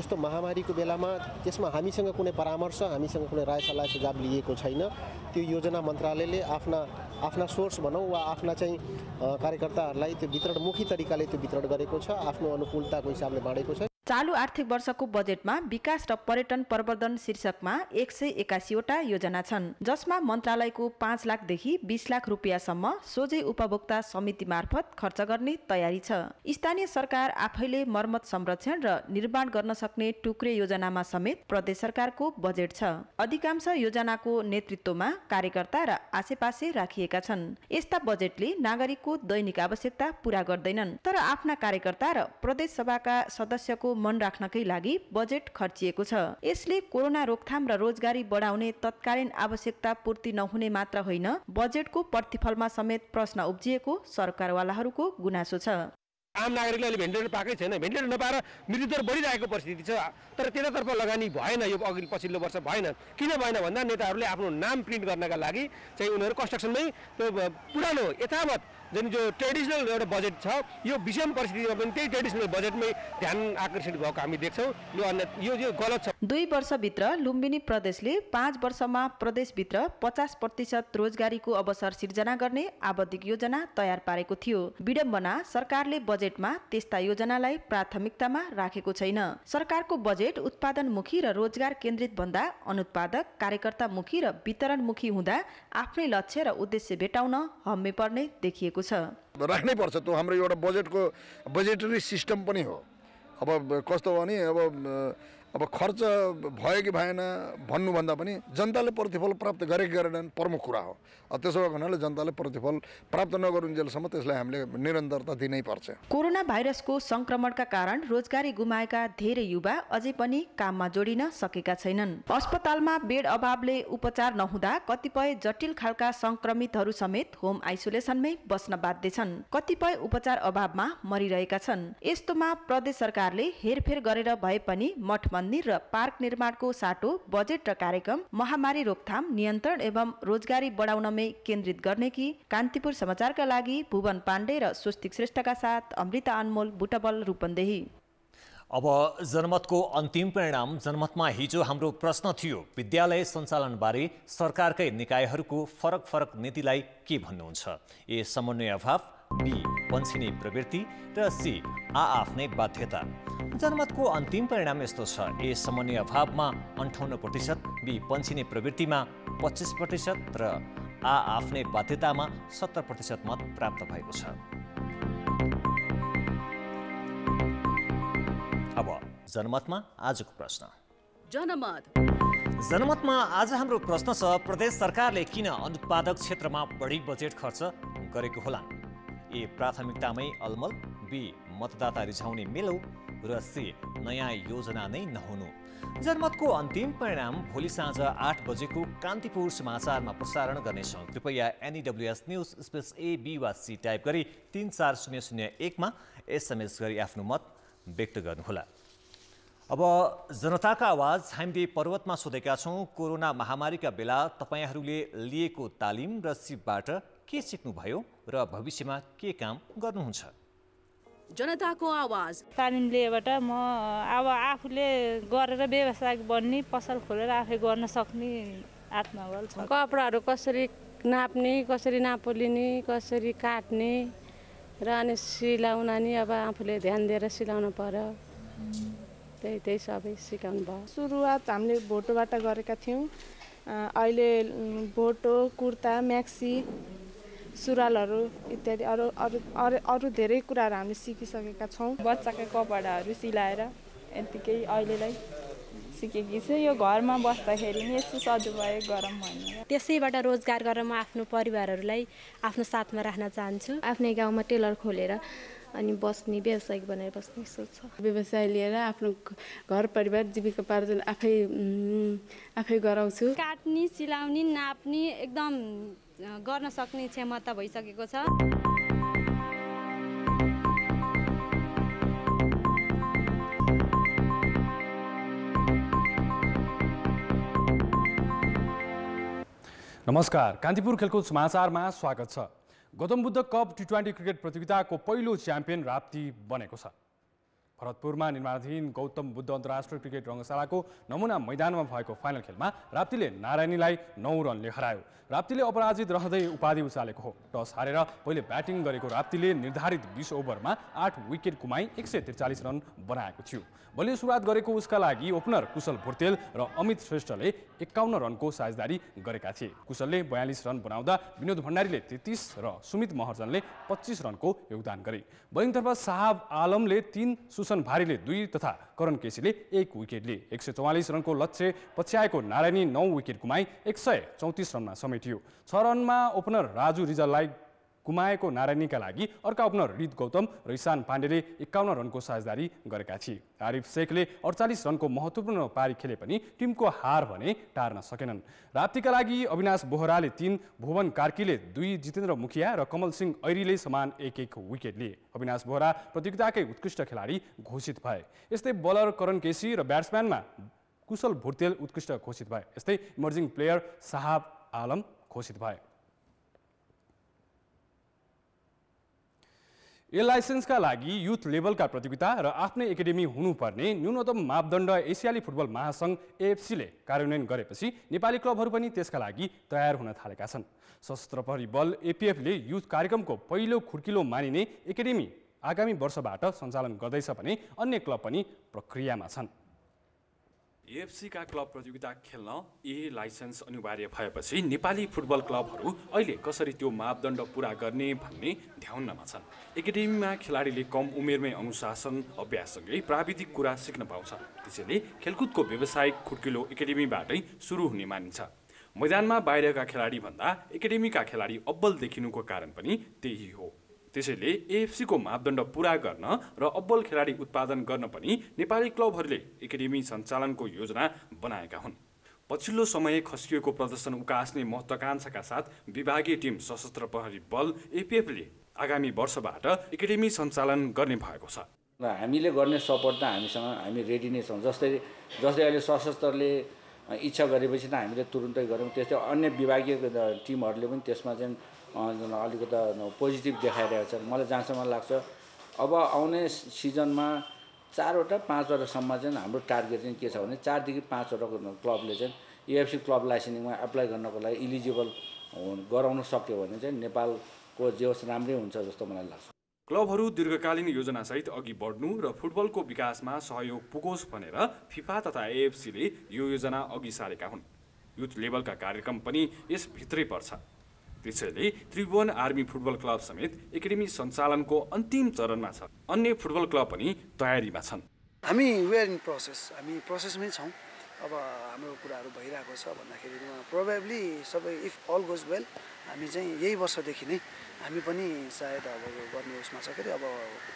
यस्तो महामारीको बेलामा त्यसमा हामीसँग कुनै परामर्श, हामीसँग कुनै राय सल्लाह सुझाव लिएको छैन। त्यो योजना मन्त्रालयले आफ्ना सोर्स भनौँ वा आफ्ना चाहिँ कार्यकर्ताहरूलाई त्यो वितरणमुखी तरिकाले त्यो वितरण गरेको छ, आफ्नो अनुकूलताको हिसाबले बाँडेको छ। चालु आर्थिक वर्षको बजेटमा विकास र पर्यटन प्रवर्धन शीर्षकमा 181 वटा योजना छन्, जसमा मन्त्रालयको 5 लाखदेखि 20 लाख रुपियाँसम्म सोझै उपभोक्ता समिति मार्फत खर्च गर्ने तयारी छ। स्थानीय सरकार आफैले मर्मत, संरक्षण र निर्माण गर्न सक्ने टुक्रे योजनामा समेत प्रदेश सरकारको बजेट छ। अधिकांश योजनाको नेतृत्वमा कार्यकर्ता र आसेपासे राखिएका छन्। यस्ता बजेटले नागरिकको दैनिक आवश्यकता पूरा गर्दैनन्, तर आफ्ना कार्यकर्ता र प्रदेश सभाका सदस्यको मन राख्नकै लागि बजेट खर्चिएको छ। यसले कोरोना रोकथाम र रोजगारी बढाउने तत्कालीन आवश्यकता पूर्ति नहुने मात्र होइन, बजेटको प्रतिफलमा समेत प्रश्न उब्जिएको सरकारवालाहरूको गुनासो छ। आम नागरिकले अहिले भेन्टिलेटर पाएकै छैन। भेन्टिलेटर नपाएर मृत्युदर बढिरहेको परिस्थिति छ। तर त्यतातर्फ लगानी भएन। यो अघि पछिल्लो वर्ष भएन। किन भएन भन्दा नेताहरूले आफ्नो नाम प्रिन्ट गर्नका लागि चाहिँ उनीहरू कन्स्ट्रक्सनमै पुरानो यथावत जुन जो ट्रेडिसनल एउटा बजेट छ, यो विषम परिस्थितिमा पनि त्यही ट्रेडिसनल बजेटमै ध्यान आकर्षित भएको हामी देख्छौँ। यो गलत छ। 2 वर्षभित्र लुम्बिनी प्रदेशले 5 वर्षमा प्रदेशभित्र 50% रोजगारीको अवसर सिर्जना गर्ने आवधिक योजना तयार पारेको थियो। विडम्बना, सरकारले बजेटमा त्यस्ता योजनालाई प्राथमिकतामा राखेको छैन। सरकारको बजेट उत्पादनमुखी र रोजगार केन्द्रित भन्दा अनुत्पादक, कार्यकर्तामुखी र वितरणमुखी हुँदा आफ्नै लक्ष्य र उद्देश्य भेटाउन हम्मे पर्ने देखिएको छ। राख्नै पर्छ। त्यो हाम्रो एउटा बजेटको बजेटरी सिस्टम पनि हो। अब कस्तो भने अब अब खर्च भयो कि भएन भन्नुभन्दा पनि जनताले प्रतिफल प्राप्त गरेको गरेनन् प्रमुख कुरा हो। त्यसो भएको हुनाले जनताले प्रतिफल प्राप्त नगरुन्जेलसम्म त्यसलाई हामीले निरन्तरता दिनै पर्छ। कोरोना भाइरसको संक्रमणका कारण रोजगारी गुमाएका धेरै युवा अझै पनि काममा जोडिन सकेका छैनन्। अस्पतालमा बेड अभावले उपचार नहुँदा कतिपय जटिल खालका संक्रमितहरू समेत होम आइसोलेसनमै बस्न बाध्य छन्। कतिपय उपचार अभावमा मरिरहेका छन्। यस्तोमा प्रदेश सरकारले हेरफेर गरेर भए पनि मठ मन्दिर र पार्क निर्माणको साटो बजेट र कार्यक्रम महामारी रोकथाम नियन्त्रण एवं रोजगारी बढाउनमै केन्द्रित गर्ने कि? कान्तिपुर समाचारका लागि भुवन पाण्डे र स्वस्तिक श्रेष्ठका साथ अमृता अनमोल बुटबल रूपन्देही। अब जनमतको अन्तिम परिणाम। जनमतमा हिजो हाम्रो प्रश्न थियो, विद्यालय सञ्चालनबारे सरकारकै निकायहरूको फरक नीतिलाई के भन्नुहुन्छ? ए समन्वय अभाव, बी पन्छिने प्रवृत्ति र सी आफ्नै बाध्यता। जनमतको अन्तिम परिणाम यस्तो छ, ए समन्वय अभावमा 58%, बी पन्छिने प्रवृत्तिमा 25% र आफ्नै बाध्यतामा 70% मत प्राप्त भएको छ। अब जनमतमा आजको प्रश्न। जनमतमा आज हाम्रो प्रश्न छ, प्रदेश सरकारले किन अनुत्पादक क्षेत्रमा बढी बजेट खर्च गरेको होला? ए प्राथमिकतामै अलमल, बी मतदाता रिझाउने मेलो र सी नयाँ योजना नै नहुनु। जनमतको अन्तिम परिणाम भोलि साँझ 8 बजेको कान्तिपुर समाचारमा प्रसारण गर्नेछौँ। कृपया NEWS news space A, B वा C टाइप गरी 34001मा SMS गरी आफ्नो मत व्यक्त गर्नुहोला। अब जनताका आवाज हामीले पर्वतमा सोधेका छौँ, कोरोना महामारीका बेला तपाईँहरूले लिएको तालिम र सिपबाट के सिक्नुभयो र भविष्यमा के काम गर्नुहुन्छ? जनताको आवाज। तालिम लिएबाट म अब आफूले गरेर व्यवसाय बन्ने, पसल खोलेर आफै गर्न सक्ने आत्मबल छ। कपडाहरू कसरी नाप्ने, कसरी नापोलिने, कसरी काट्ने र अनि सिलाउन नि अब आफूले ध्यान दिएर सिलाउनु पर्यो। त्यही सबै सिकाउनु भयो। सुरुवात हामीले भोटोबाट गरेका थियौँ। अहिले भोटो, कुर्ता, म्याक्सी, सुरुवालहरू इत्यादि अरू धेरै कुराहरू हामीले सिकिसकेका छौँ। बच्चाका कपडाहरू सिलाएर यतिकै अहिलेलाई सिकेकी छु। यो घरमा बस्दाखेरि नि यसो सदुपयोग गरौँ भनेर। त्यसैबाट रोजगार गरेर म आफ्नो परिवारहरूलाई आफ्नो साथमा राख्न चाहन्छु। आफ्नै गाउँमा टेलर खोलेर अनि बस्ने, व्यवसायिक बनाएर बस्ने सोच छ। व्यवसाय लिएर आफ्नो घर परिवार जीविकोपार्जन आफै गराउँछु। काट्ने, सिलाउने, नाप्ने एकदम गर्न सक्ने क्षमता भइसकेको छ। नमस्कार, कान्तिपुर खेलकुद समाचारमा स्वागत छ। Gautam Buddha cup T20 cricket प्रतियोगिताको पहिलो च्याम्पियन राप्ती बनेको छ। भरतपुरमा निर्माणाधीन गौतम बुद्ध अन्तर्राष्ट्रिय क्रिकेट रङ्गशालाको नमुना मैदानमा भएको फाइनल खेलमा राप्तीले नारायणीलाई 9 रनले हरायो। राप्तीले अपराजित रहँदै उपाधि उचालेको हो। टस हारेर पहिले ब्याटिङ गरेको राप्तीले निर्धारित 20 ओभरमा 8 विकेट गुमाई 143 रन बनाएको थियो। बलियो सुरुवात गरेको उसका लागि ओपनर कुशल भुर्तेल र अमित श्रेष्ठले 51 रनको साझेदारी गरेका थिए। कुशलले 42 रन बनाउँदा विनोद भण्डारीले 33 र सुमित महर्जनले 25 रनको योगदान गरे। बलिङतर्फ साहब आलमले 3, सुसन भारीले 2 तथा करण केसीले 1 विकेट लिए। 144 रनको लक्ष्य पछ्याएको नारायणी 9 विकेट गुमाई 134 रनमा समेटियो। 6 रनमा ओपनर राजु रिजललाई गुमाएको नारायणीका लागि अर्का ओपनर रित गौतम र ईशान पाण्डेले 51 रनको साझेदारी गरेका थिए। आरिफ शेखले 48 रनको महत्त्वपूर्ण पारी खेले पनि टिमको हार भने टार्न सकेनन्। राप्तीका लागि अविनाश बोहराले 3, भुवन कार्कीले 2, जितेन्द्र मुखिया र कमल सिंह ऐरीले समान 1-1 विकेट लिए। अविनाश बोहरा प्रतियोगिताकै उत्कृष्ट खेलाडी घोषित भए। यस्तै बलर करण केसी र ब्याट्सम्यानमा कुशल भुर्तेल उत्कृष्ट घोषित भए। यस्तै इमर्जिङ प्लेयर साहब आलम घोषित भए। ए लाइसेन्सका लागि युथ लेभलका प्रतियोगिता र आफ्नै एकाडेमी हुनुपर्ने न्यूनतम मापदण्ड एसियाली फुटबल महासङ्घ AFCले कार्यान्वयन गरेपछि नेपाली क्लबहरू पनि त्यसका लागि तयार हुन थालेका छन्। सशस्त्र प्रहरी बल APFले युथ कार्यक्रमको पहिलो खुड्किलो मानिने एकाडेमी आगामी वर्षबाट सञ्चालन गर्दैछ भने अन्य क्लब पनि प्रक्रियामा छन्। एएफसीका क्लब प्रतियोगिता खेल्न ए लाइसेन्स अनिवार्य भएपछि नेपाली फुटबल क्लबहरू अहिले कसरी त्यो मापदण्ड पुरा गर्ने भन्ने ध्यानमा छन्। एकाडेमीमा खेलाडीले कम उमेरमै अनुशासन अभ्याससँगै प्राविधिक कुरा सिक्न पाउँछ। त्यसैले खेलकुदको व्यावसायिक खुड्किलो एकाडेमीबाटै सुरु हुने मानिन्छ। मैदानमा बाहिरका खेलाडी भन्दा एकाडेमीका खेलाडी अब्बल देखिनुको कारण पनि त्यही हो। त्यसैले एएफसीको मापदण्ड पुरा गर्न र अब्बल खेलाडी उत्पादन गर्न पनि नेपाली क्लबहरूले एकाडेमी सञ्चालनको योजना बनाएका हुन्। पछिल्लो समय खस्किएको प्रदर्शन उकास्ने महत्त्वाकांक्षाका साथ विभागीय टिम सशस्त्र प्रहरी बल एपिएफले आगामी वर्षबाट एकाडेमी सञ्चालन गर्ने भएको छ। र हामीले गर्ने सपोर्ट त हामी रेडी नै छौँ। जस्तै अहिले सशस्त्रले इच्छा गरेपछि त हामीले तुरुन्तै गऱ्यौँ। त्यस्तै अन्य विभागीय टिमहरूले पनि त्यसमा चाहिँ अलिकति पोजिटिभ देखाइरहेको छ। मलाई जहाँसम्म लाग्छ अब आउने सिजनमा 4-5वटासम्म चाहिँ हाम्रो टार्गेट चाहिँ के छ भने 4देखि 5वटा क्लबले चाहिँ एएफसी क्लब लाइसेन्सिङमा एप्लाई गर्नको लागि इलिजिबल गराउन सक्यो भने चाहिँ नेपालको जे होस् राम्रै हुन्छ जस्तो मलाई लाग्छ। क्लबहरू दीर्घकालीन योजनासहित अघि बढ्नु र फुटबलको विकासमा सहयोग पुगोस् भनेर फिफा तथा एएफसीले यो योजना अघि सारेका हुन्। युथ लेभलका कार्यक्रम पनि यसभित्रै पर्छ। त्यसैले त्रिभुवन आर्मी फुटबल क्लब समेत एकाडेमी सञ्चालनको अन्तिम चरणमा छ। अन्य फुटबल क्लब पनि तयारीमा छन्। हामी वेयर इन प्रोसेस, हामी प्रोसेसमै छौँ। अब हाम्रो कुराहरू भइरहेको छ भन्दाखेरि प्रोबेबली सबै इफ अल गोज वेल हामी चाहिँ यही वर्षदेखि नै हामी पनि सायद अब गर्ने उसमा छ के अरे अब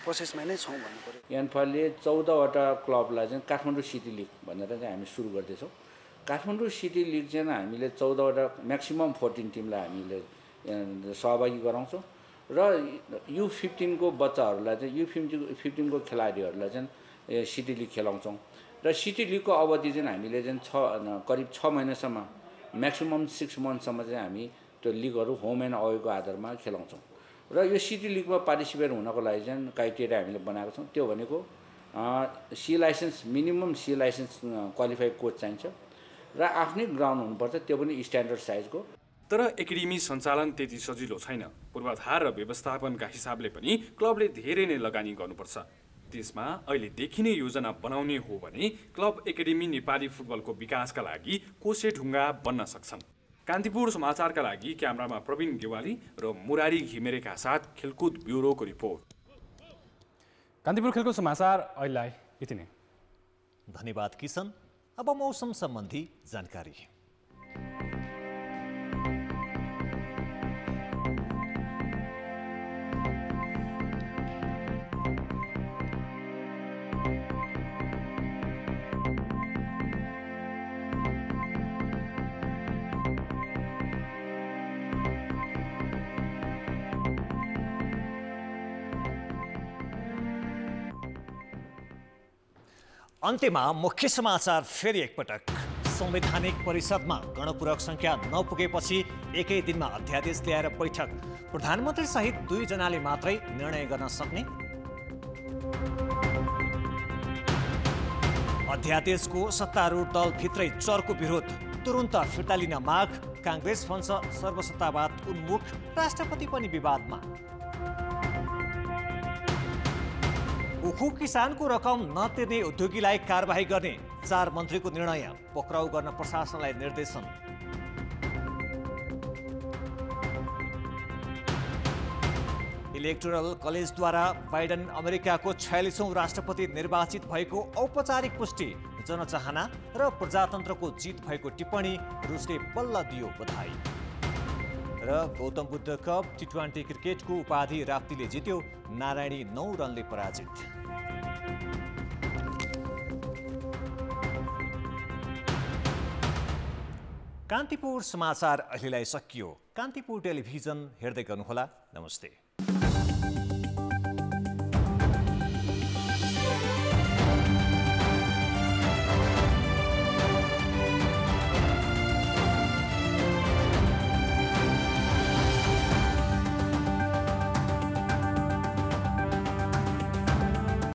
प्रोसेसमा नै छौँ भन्नु पऱ्यो। एनफाले 14वटा क्लबलाई चाहिँ काठमाडौँ सिटी लिग भनेर चाहिँ हामी सुरु गर्दैछौँ। काठमाडौँ सिटी लिग चाहिँ हामीले 14वटा म्याक्सिमम 14 टिमलाई हामीले सहभागी गराउँछौँ र U15 को बच्चाहरूलाई चाहिँ U15 को खेलाडीहरूलाई चाहिँ सिटी लिग खेलाउँछौँ र सिटी लिगको अवधि चाहिँ हामीले चाहिँ करिब 6 महिनासम्म म्याक्सिमम 6 मन्थसम्म चाहिँ हामी त्यो लिगहरू होम एन्ड अवेको आधारमा खेलाउँछौँ। र यो सिटी लिगमा पार्टिसिपेट हुनको लागि चाहिँ क्राइटेरिया हामीले बनाएको छौँ। त्यो भनेको C licence minimum C licence qualified coach चाहिन्छ र आफ्नै ग्राउन्ड हुनुपर्छ, त्यो पनि स्ट्यान्डर्ड साइजको। तर एकाडेमी सञ्चालन त्यति सजिलो छैन। पूर्वाधार र व्यवस्थापनका हिसाबले पनि क्लबले धेरै नै लगानी गर्नुपर्छ। त्यसमा अहिलेदेखि नै योजना बनाउने हो भने क्लब एकाडेमी नेपाली फुटबलको विकासका लागि कोसे ढुङ्गा बन्न सक्छन्। कान्तिपुर समाचारका लागि क्यामेरामा प्रवीण गेवाली र मुरारी घिमिरेका साथ खेलकुद ब्युरोको रिपोर्ट। कान्तिपुर खेलकुद समाचार अहिलेलाई यति नै। धन्यवाद किशन। अब मौसम सम्बन्धी जानकारी। अन्त्यमा मुख्य समाचार फेरि एकपटक। संवैधानिक परिषदमा गणपूरक संख्या नपुगेपछि एकै दिनमा अध्यादेश ल्याएर बैठक। प्रधानमन्त्री सहित 2 जनाले मात्रै निर्णय गर्न सक्ने। अध्यादेशको सत्तारूढ दलभित्रै चर्को विरोध। तुरुन्त फिर्ता लिन माग। काङ्ग्रेस भन्छ सर्वसत्तावाद उन्मुख। राष्ट्रपति पनि विवादमा। उखु किसानको रकम नतिर्ने उद्योगीलाई कारबाही गर्ने 4 मन्त्रीको निर्णय। पक्राउ गर्न प्रशासनलाई निर्देशन। इलेक्टोरल कलेजद्वारा बाइडेन अमेरिकाको 46औं राष्ट्रपति निर्वाचित भएको औपचारिक पुष्टि। जनचाहना र प्रजातन्त्रको जित भएको टिप्पणी। रुसले बल्ल दियो बधाई। र गौतम बुद्ध कप T20 क्रिकेटको उपाधि राप्तीले जित्यो। नारायणी 9 रनले पराजित। कान्तिपुर समाचार अहिलेलाई सकियो। कान्तिपुर टेलिभिजन हेर्दै गर्नुहोला। नमस्ते।